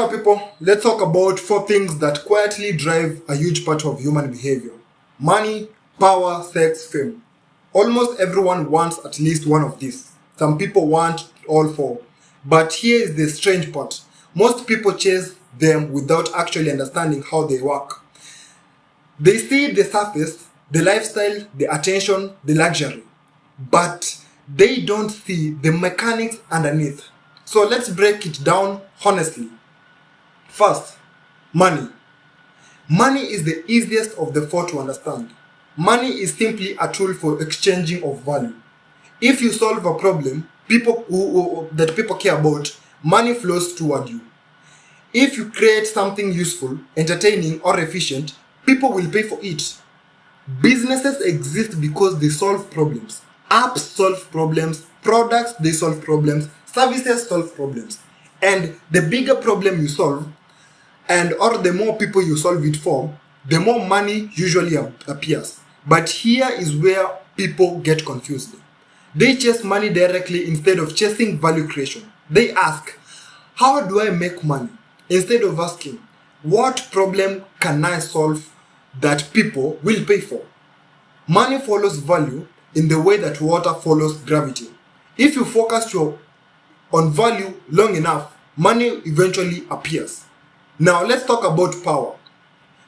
Now, people, let's talk about four things that quietly drive a huge part of human behavior: money, power, sex, fame. Almost everyone wants at least one of these. Some people want all four. But here is the strange part: most people chase them without actually understanding how they work. They see the surface, the lifestyle, the attention, the luxury, but they don't see the mechanics underneath. So let's break it down honestly. First, money. Money is the easiest of the four to understand. Money is simply a tool for exchanging of value. If you solve a problem that people care about, money flows toward you. If you create something useful, entertaining, or efficient, people will pay for it. Businesses exist because they solve problems. Apps solve problems, products they solve problems, services solve problems. And the bigger problem you solve, or the more people you solve it for, the more money usually appears. But here is where people get confused. They chase money directly instead of chasing value creation. They ask, how do I make money? Instead of asking, what problem can I solve that people will pay for? Money follows value in the way that water follows gravity. If you focus on value long enough, money eventually appears. Now let's talk about power.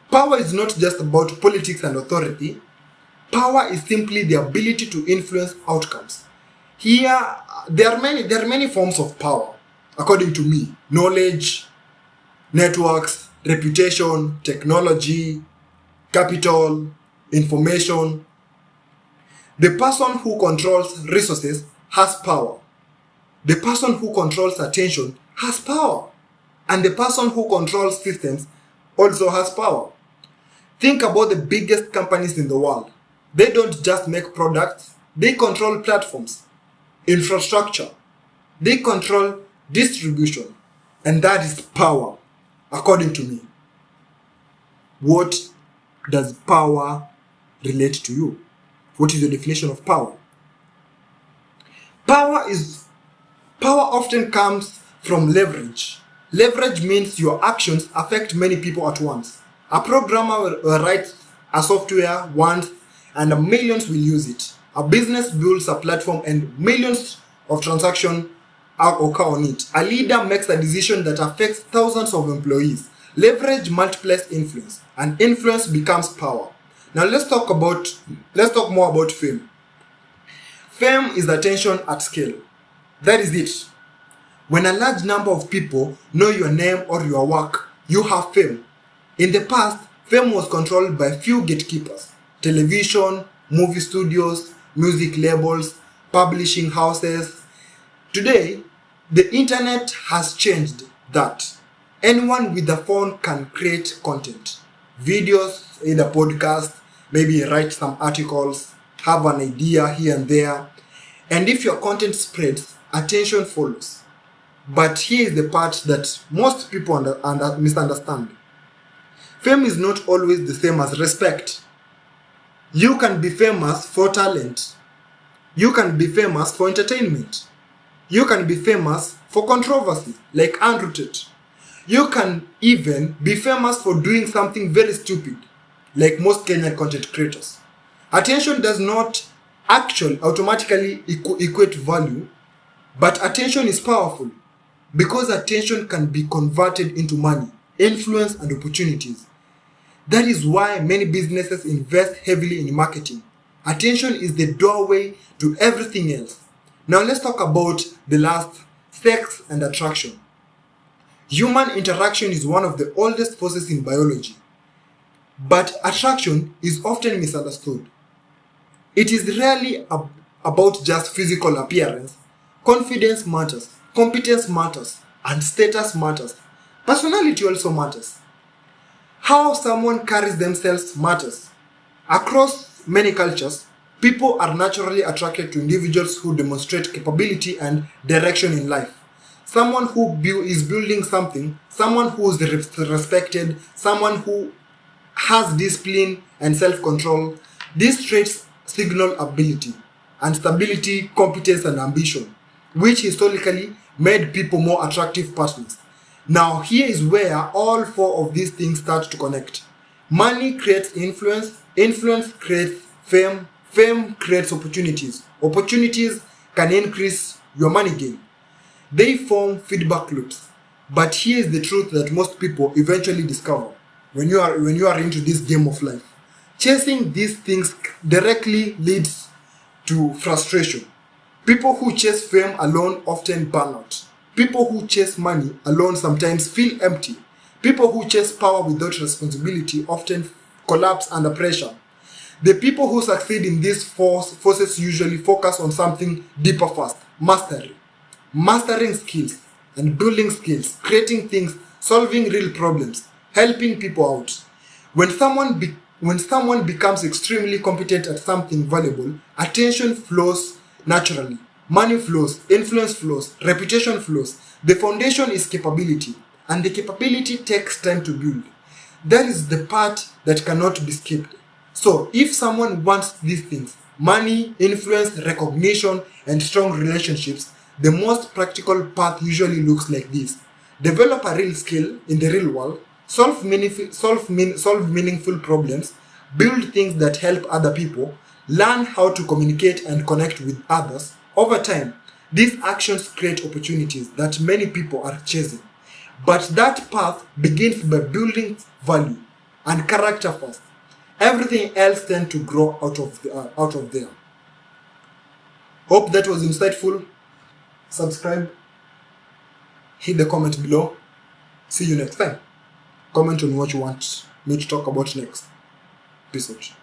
Power is not just about politics and authority. Power is simply the ability to influence outcomes. Here, there are many forms of power, according to me: knowledge, networks, reputation, technology, capital, information. The person who controls resources has power. The person who controls attention has power. And the person who controls systems also has power. Think about the biggest companies in the world. They don't just make products, they control platforms, infrastructure, they control distribution, and that is power, according to me. What does power relate to you? What is your definition of power? Power often comes from leverage. Leverage means your actions affect many people at once. A programmer writes a software once and millions will use it. A business builds a platform and millions of transactions occur on it. A leader makes a decision that affects thousands of employees. Leverage multiplies influence, and influence becomes power. Now let's talk more about fame. Fame is attention at scale. That is it. When a large number of people know your name or your work, you have fame. In the past, fame was controlled by few gatekeepers: television, movie studios, music labels, publishing houses. Today, the internet has changed that. Anyone with a phone can create content, videos, either podcast, maybe write some articles, have an idea here and there. And if your content spreads, attention follows. But here is the part that most people misunderstand. Fame is not always the same as respect. You can be famous for talent. You can be famous for entertainment. You can be famous for controversy, like Andrew Tate. You can even be famous for doing something very stupid, like most Kenyan content creators. Attention does not actually automatically equate value, but attention is powerful because attention can be converted into money, influence, and opportunities. That is why many businesses invest heavily in marketing. Attention is the doorway to everything else. Now let's talk about the last: sex and attraction. Human interaction is one of the oldest forces in biology, but attraction is often misunderstood. It is rarely about just physical appearance. Confidence matters, competence matters, and status matters. Personality also matters. How someone carries themselves matters. Across many cultures, people are naturally attracted to individuals who demonstrate capability and direction in life. Someone who is building something, someone who is respected, someone who has discipline and self-control. These traits signal ability and stability, competence, and ambition, which historically made people more attractive partners. Now, here is where all four of these things start to connect. Money creates influence, influence creates fame, fame creates opportunities, opportunities can increase your money gain. They form feedback loops. But here is the truth that most people eventually discover when you are into this game of life. Chasing these things directly leads to frustration. People who chase fame alone often burn out. People who chase money alone sometimes feel empty. People who chase power without responsibility often collapse under pressure. The people who succeed in these forces usually focus on something deeper first: mastery. Mastering skills and building skills, creating things, solving real problems, helping people out. When someone becomes extremely competent at something valuable, attention flows naturally. Money flows, influence flows, reputation flows. The foundation is capability, and the capability takes time to build. That is the part that cannot be skipped. So, if someone wants these things, money, influence, recognition, and strong relationships, the most practical path usually looks like this. Develop a real skill in the real world, solve meaningful problems, build things that help other people, learn how to communicate and connect with others. Over time, these actions create opportunities that many people are chasing. But that path begins by building value and character first. Everything else tends to grow out of there. Hope that was insightful. Subscribe, hit the comment below. See you next time. Comment on what you want me to talk about next. Peace out.